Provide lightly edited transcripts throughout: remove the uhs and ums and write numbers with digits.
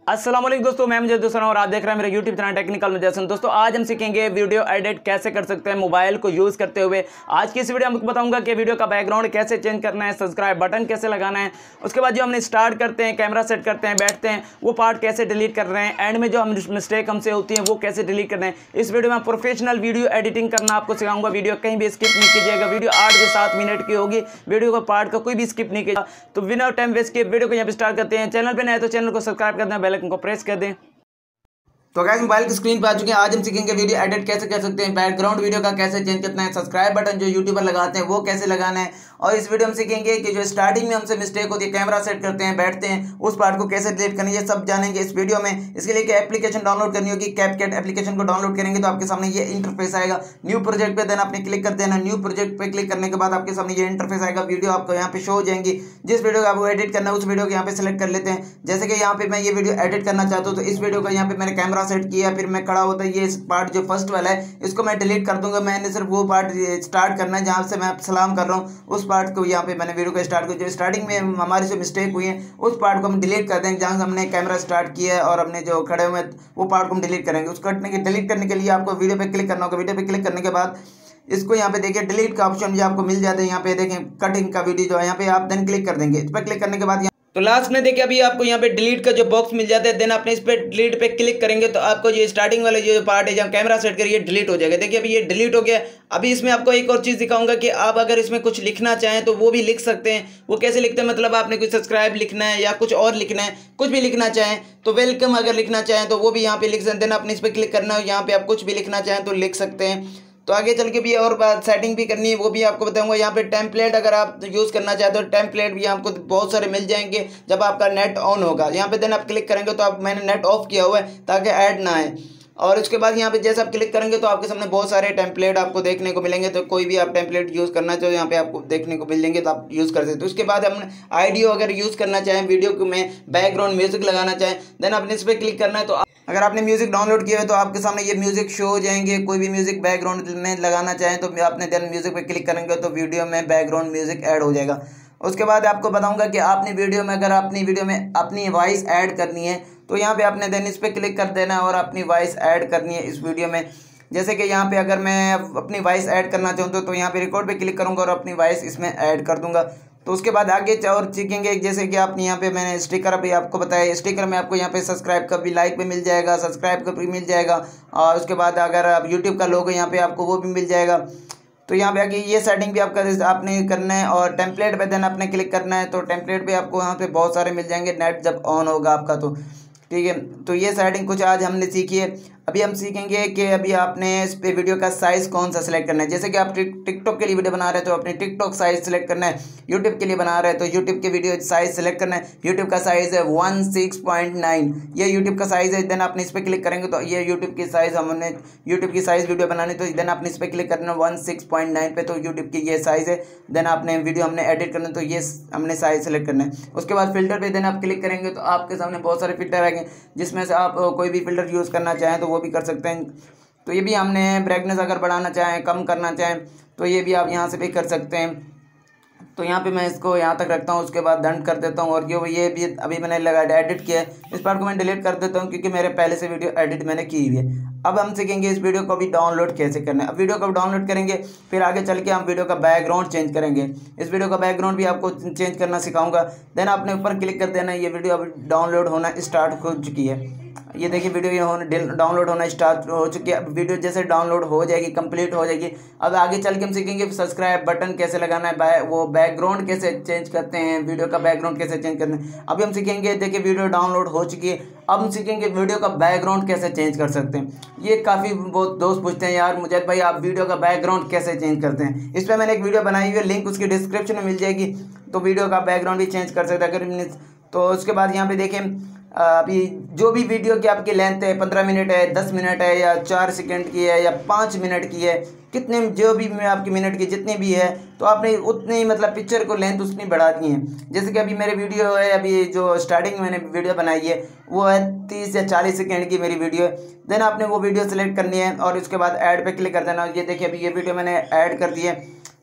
अस्सलाम वालेकुम दोस्तों, मैं मुझे दोस्तों और आप देख रहे हैं मेरे YouTube चैनल टेक्निकल में जैसन। दोस्तों आज हम सीखेंगे वीडियो एडिट कैसे कर सकते हैं मोबाइल को यूज़ करते हुए। आज की इस वीडियो में आपको बताऊंगा कि वीडियो का बैकग्राउंड कैसे चेंज करना है, सब्सक्राइब बटन कैसे लगाना है, उसके बाद जो हमने स्टार्ट करते हैं, कैमरा सेट करते हैं, बैठते हैं, वो पार्ट कैसे डिलीट कर रहे हैं, एंड में जो हम मिस्टेक हमसे होती है वो कैसे डिलीट कर रहे हैं। इस वीडियो में प्रोफेशनल वीडियो एडिटिंग करना आपको सिखाऊंगा। वीडियो कहीं भी स्किप नहीं कीजिएगा। वीडियो 8 से 7 मिनट की होगी। वीडियो का पार्ट का कोई भी स्किप नहीं कीजिएगा। तो बिना टाइम वेस्ट किए वीडियो को यहाँ पे स्टार्ट करते हैं। चैनल पे नए तो चैनल को सब्सक्राइब कर दें, बेल आइकन को प्रेस कर दें। तो गाइस मोबाइल की स्क्रीन पर आ चुके हैं। आज हम सीखेंगे वीडियो एडिट कैसे कर सकते हैं, बैकग्राउंड वीडियो का कैसे चेंज करना है, सब्सक्राइब बटन जो यूट्यूबर लगाते हैं वो कैसे लगाना है, और इस वीडियो में सीखेंगे कि जो स्टार्टिंग में हमसे मिस्टेक होती है, कैमरा सेट करते हैं, बैठते हैं, उस पार्ट को कैसे डिलीट करना है, ये सब जानेंगे इस वीडियो में। इसके लिए एक एप्लीकेशन डाउनलोड करनी होगी। कैपकट एप्लीकेशन को डाउनलोड करेंगे तो आपके सामने ये इंटरफेस आएगा। न्यू प्रोजेक्ट पे देन आपने क्लिक कर देना। न्यू प्रोजेक्ट पे क्लिक करने के बाद आपके सामने ये इंटरफेस आएगा। वीडियो आपको यहाँ पे शो हो जाएंगी। जिस वीडियो को आपको एडिट करना है उस वीडियो को यहाँ पे सिलेक्ट कर लेते हैं। जैसे कि यहाँ पे मैं ये वीडियो एडिट करना चाहता हूँ तो इस वीडियो को यहाँ पे मैंने कैमरा सेट किया, फिर मैं खड़ा होता है ये पार्ट जो फर्स्ट वाला है इसको मैं डिलीट कर दूंगा। मैंने सिर्फ वो पार्ट स्टार्ट करना है जहाँ से मैं सलाम कर रहा हूँ, उस पार्ट को यहाँ पे मैंने वीडियो को स्टार्ट किया। जो स्टार्टिंग में हमारी जो मिस्टेक हुई है उस पार्ट को हम डिलीट कर देंगे। जहाँ हमने कैमरा स्टार्ट किया है और हमने जो खड़े हुए वो पार्ट को हम डिलीट करेंगे। उस डिलीट करने के लिए आपको वीडियो पे क्लिक करना होगा। वीडियो पे क्लिक करने के बाद इसको यहाँ पे देखिए डिलीट का ऑप्शन भी आपको मिल जाता है। यहाँ पे देखें कटिंग का वीडियो जो है, यहाँ पे आप देन क्लिक कर देंगे। इस पर क्लिक करने के बाद तो लास्ट में देखिए अभी आपको यहाँ पे डिलीट का जो बॉक्स मिल जाता है। देन आपने इस पे डिलीट पे क्लिक करेंगे तो आपको जो स्टार्टिंग वाला जो पार्ट है जहाँ कैमरा सेट करिए डिलीट हो जाएगा। देखिए अभी ये डिलीट हो गया। अभी इसमें आपको एक और चीज़ दिखाऊंगा कि आप अगर इसमें कुछ लिखना चाहें तो वो भी लिख सकते हैं। वो कैसे लिखते हैं, मतलब आपने कुछ सब्सक्राइब लिखना है या कुछ और लिखना है, कुछ भी लिखना चाहें तो वेलकम अगर लिखना चाहें तो वो भी यहाँ पे लिख सकते हैं। देन आपने इस पर क्लिक करना है, यहाँ पे आप कुछ भी लिखना चाहें तो लिख सकते हैं। तो आगे चल के भी और बात सेटिंग भी करनी है, वो भी आपको बताऊंगा। यहाँ पे टेम्पलेट अगर आप यूज़ करना चाहते हो टेम्पलेट भी आपको बहुत सारे मिल जाएंगे जब आपका नेट ऑन होगा। यहाँ पे देन आप क्लिक करेंगे तो आप मैंने नेट ऑफ किया हुआ है ताकि ऐड ना आए। और उसके बाद यहाँ पे जैसे आप क्लिक करेंगे तो आपके सामने बहुत सारे टेम्पलेट आपको देखने को मिलेंगे। तो कोई भी आप टेम्पलेट यूज़ करना चाहो यहाँ पे आपको देखने को मिलेंगे तो आप यूज़ कर सकते हो। उसके बाद हम ऑडियो अगर यूज़ करना चाहें, वीडियो को में बैकग्राउंड म्यूजिक लगाना चाहें, देन आपने इस पर क्लिक करना है। तो अगर आपने म्यूजिक डाउनलोड किया है तो आपके सामने ये म्यूजिक शो हो जाएंगे। कोई भी म्यूजिक बैकग्राउंड में लगाना चाहें तो आपने देन म्यूजिक पे क्लिक करेंगे तो वीडियो में बैकग्राउंड म्यूजिक ऐड हो जाएगा। उसके बाद आपको बताऊंगा कि आपने वीडियो में अगर अपनी वीडियो में अपनी वॉइस ऐड करनी है तो यहाँ पे आपने देन इस पर क्लिक कर देना है और अपनी वॉइस ऐड करनी है इस वीडियो में। जैसे कि यहाँ पे अगर मैं अपनी वॉइस ऐड करना चाहूँ तो यहाँ पे रिकॉर्ड पे क्लिक करूँगा और अपनी वॉइस इसमें ऐड कर दूँगा। तो उसके बाद आगे और सीखेंगे जैसे कि आप यहाँ पे मैंने स्टिकर अभी आपको बताया। स्टिकर में आपको यहाँ पे सब्सक्राइब का भी लाइक भी मिल जाएगा, सब्सक्राइब का भी मिल जाएगा, और उसके बाद अगर आप यूट्यूब का लोगो यहाँ पे आपको वो भी मिल जाएगा। तो यहाँ पे आके ये सेटिंग भी आपने करना है और टेम्पलेट पे देन आपने क्लिक करना है। तो टेम्पलेट पे आपको यहाँ पे बहुत सारे मिल जाएंगे नेट जब ऑन होगा आपका। तो ठीक है, तो ये सेटिंग कुछ आज हमने सीखी है। अभी हम सीखेंगे कि अभी आपने इस पे वीडियो का साइज़ कौन सा सिलेक्ट करना है। जैसे कि आप टिकटॉक के लिए वीडियो बना रहे हैं तो अपने टिकटॉक साइज़ सिलेक्ट करना है। यूट्यूब के लिए बना रहे हैं तो यूट्यूब के वीडियो साइज़ सिलेक्ट करना है। यूट्यूब का साइज़ है 16.9, ये यूट्यूब का साइज़ है। देन आपने इस पर क्लिक करेंगे तो ये यूट्यूब की साइज़, हमने यूट्यूब की साइज़ वीडियो बनानी तो देन आपने इस पर क्लिक करना 16.9 पे, तो यूट्यूब की ये साइज़ है। देन आपने वीडियो हमने एडिट करना तो ये हमने साइज़ सेलेक्ट करना है। उसके बाद फिल्टर पे देन आप क्लिक करेंगे तो आपके सामने बहुत सारे फिल्टर आएंगे जिसमें से आप कोई भी फिल्टर यूज़ करना चाहें तो वो भी कर सकते हैं। तो ये भी हमने ब्राइटनेस अगर बढ़ाना चाहें, कम करना चाहें तो ये भी आप यहाँ से भी कर सकते हैं। तो यहाँ पे मैं इसको यहाँ तक रखता हूँ, उसके बाद डन कर देता हूँ। और ये भी अभी मैंने लगा एडिट किया है, इस पार्ट को मैं डिलीट कर देता हूँ क्योंकि मेरे पहले से वीडियो एडिट मैंने की हुई है। अब हम सीखेंगे इस वीडियो को भी डाउनलोड कैसे करना है। अब वीडियो को डाउनलोड करेंगे, फिर आगे चल के हम वीडियो का बैकग्राउंड चेंज करेंगे। इस वीडियो का बैकग्राउंड भी आपको चेंज करना सिखाऊंगा। देन आपने ऊपर क्लिक कर देना। ये वीडियो अब डाउनलोड होना स्टार्ट हो चुकी है। ये देखिए वीडियो ये डाउनलोड होना स्टार्ट हो चुकी है। अब वीडियो जैसे डाउनलोड हो जाएगी, कंप्लीट हो जाएगी। अब आगे चल के हम सीखेंगे सब्सक्राइब बटन कैसे लगाना है, वो बैकग्राउंड कैसे चेंज करते हैं, वीडियो का बैकग्राउंड कैसे चेंज करते हैं। अभी हम सीखेंगे, देखिए वीडियो डाउनलोड हो चुकी है। अब हम सीखेंगे वीडियो का बैकग्राउंड कैसे चेंज कर सकते हैं। ये काफ़ी बहुत दोस्त पूछते हैं यार मुझे भाई आप वीडियो का बैकग्राउंड कैसे चेंज करते हैं। इस पर मैंने एक वीडियो बनाई हुई है, लिंक उसकी डिस्क्रिप्शन में मिल जाएगी। तो वीडियो का बैकग्राउंड भी चेंज कर सकते हैं अगर। तो उसके बाद यहाँ पे देखें अभी जो भी वीडियो की आपकी लेंथ है 15 मिनट है, 10 मिनट है, या 4 सेकंड की है, या 5 मिनट की है, कितने जो भी आपकी मिनट की जितनी भी है तो आपने उतनी मतलब पिक्चर को लेंथ उतनी बढ़ा दी है। जैसे कि अभी मेरे वीडियो है, अभी जो स्टार्टिंग में मैंने वीडियो बनाई है वो है 30 या 40 सेकंड की मेरी वीडियो है। देन आपने वो वीडियो सेलेक्ट करनी है और उसके बाद ऐड पे क्लिक कर देना। ये देखिए अभी ये वीडियो मैंने ऐड कर दी है।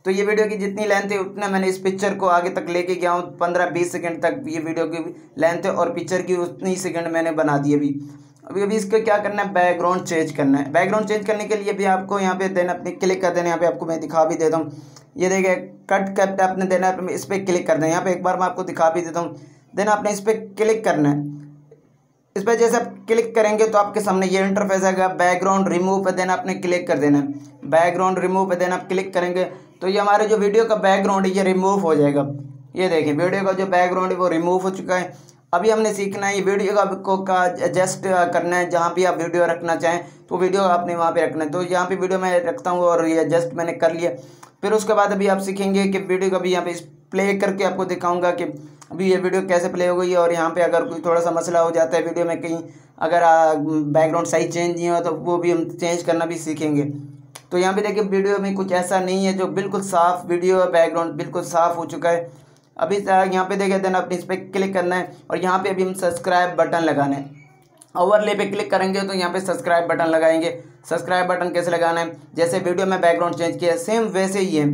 तो ये वीडियो की जितनी लेंथ है उतना मैंने इस पिक्चर को आगे तक लेके गया हूँ, 15-20 सेकंड तक ये वीडियो की लेंथ है और पिक्चर की उतनी सेकंड मैंने बना दी अभी इसको क्या करना है, बैकग्राउंड चेंज करना है। बैकग्राउंड चेंज करने के लिए भी आपको यहाँ पे देना, अपने क्लिक कर देना, यहाँ पे आपको मैं दिखा भी देता हूँ। ये देखिए कट करके आपने देना है, इस पर क्लिक कर देना। यहाँ पे एक बार मैं आपको दिखा भी देता हूँ। देन आपने इस पर क्लिक करना है। इस पर जैसे आप क्लिक करेंगे तो आपके सामने ये इंटरफेस आएगा। बैकग्राउंड रिमूव पे देना, आपने क्लिक कर देना है। बैकग्राउंड रिमूव पे देना, आप क्लिक करेंगे तो ये हमारे जो वीडियो का बैकग्राउंड है ये रिमूव हो जाएगा। ये देखिए वीडियो का जो बैकग्राउंड है वो रिमूव हो चुका है। अभी हमने सीखना है ये वीडियो का एडजस्ट करना है। जहाँ भी आप वीडियो रखना चाहें तो वीडियो आपने वहाँ पे रखना है। तो यहाँ पे वीडियो मैं रखता हूँ और ये एडजस्ट मैंने कर लिया। फिर उसके बाद अभी आप सीखेंगे कि वीडियो का भी यहाँ पे प्ले करके आपको दिखाऊंगा कि अभी ये वीडियो कैसे प्ले हो गई है। और यहाँ पे अगर कोई थोड़ा सा मसला हो जाता है वीडियो में, कहीं अगर बैकग्राउंड सही चेंज नहीं हो तो वो भी हम चेंज करना भी सीखेंगे। तो यहाँ पे देखिए वीडियो में कुछ ऐसा नहीं है, जो बिल्कुल साफ़ वीडियो है, बैकग्राउंड बिल्कुल साफ़ हो चुका है। अभी यहाँ पे देखिए देन अपने इस पर क्लिक करना है और यहाँ पे अभी हम सब्सक्राइब बटन लगाना है। ओवरले पे क्लिक करेंगे तो यहाँ पे सब्सक्राइब बटन लगाएंगे। सब्सक्राइब बटन कैसे लगाना है, जैसे वीडियो में बैकग्राउंड चेंज किया सेम वैसे ही है।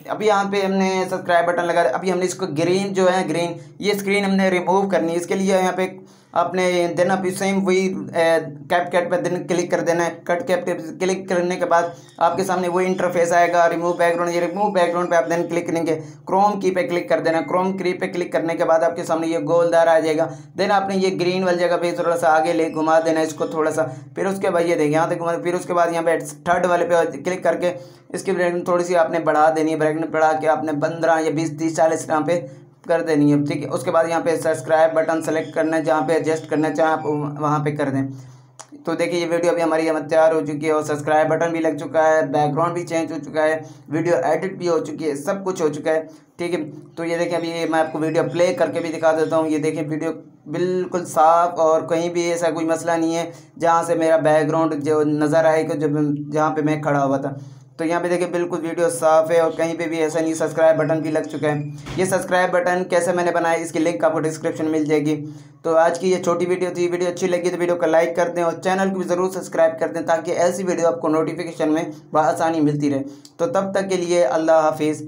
अभी यहाँ पे हमने सब्सक्राइब बटन लगा, अभी हमने इसको ग्रीन जो है ग्रीन ये स्क्रीन हमने रिमूव करनी है। इसके लिए यहाँ पे आपने देन अभी सेम वही कैप पे दिन क्लिक कर देना है। कट कैप पे क्लिक करने के बाद आपके सामने वही इंटरफेस आएगा, रिमूव बैकग्राउंड। ये रिमूव बैकग्राउंड पे आप देन क्लिक करेंगे, क्रोम की पे क्लिक कर देना। क्रोम की पे क्लिक करने के बाद आपके सामने ये गोलदार आ जाएगा। देन आपने ये ग्रीन वाली जगह पे थोड़ा सा आगे ले घुमा देना इसको थोड़ा सा। फिर उसके बाद ये देखिए यहाँ तक घुमा, फिर उसके बाद यहाँ पे थर्ड वाले पे क्लिक करके इसकी ब्राइटनेस थोड़ी सी आपने बढ़ा देनी है। ब्राइटनेस बढ़ा के आपने 15 या 20 30 40 यहाँ पे कर देनी है, ठीक है। उसके बाद यहाँ पे सब्सक्राइब बटन सेलेक्ट करना है, जहाँ पे एडजस्ट करना चाहें आप वहाँ पे कर दें। तो देखिए ये वीडियो अभी हमारी तैयार हो चुकी है और सब्सक्राइब बटन भी लग चुका है, बैकग्राउंड भी चेंज हो चुका है, वीडियो एडिट भी हो चुकी है, सब कुछ हो चुका है, ठीक है। तो ये देखिए अभी मैं आपको वीडियो प्ले करके भी दिखा देता हूँ। ये देखिए वीडियो बिल्कुल साफ़ और कहीं भी ऐसा कोई मसला नहीं है जहाँ से मेरा बैकग्राउंड जो नज़र आएगा जब जहाँ पे मैं खड़ा हुआ था। तो यहाँ पे देखिए बिल्कुल वीडियो साफ़ है और कहीं पे भी ऐसा नहीं। सब्सक्राइब बटन भी लग चुका है। ये सब्सक्राइब बटन कैसे मैंने बनाया इसकी लिंक आपको डिस्क्रिप्शन में मिल जाएगी। तो आज की ये छोटी वीडियो थी। वीडियो अच्छी लगी तो वीडियो को लाइक कर दें और चैनल को भी ज़रूर सब्सक्राइब कर दें ताकि ऐसी वीडियो आपको नोटिफिकेशन में बआसानी मिलती रहे। तो तब तक के लिए अल्लाह हाफिज़।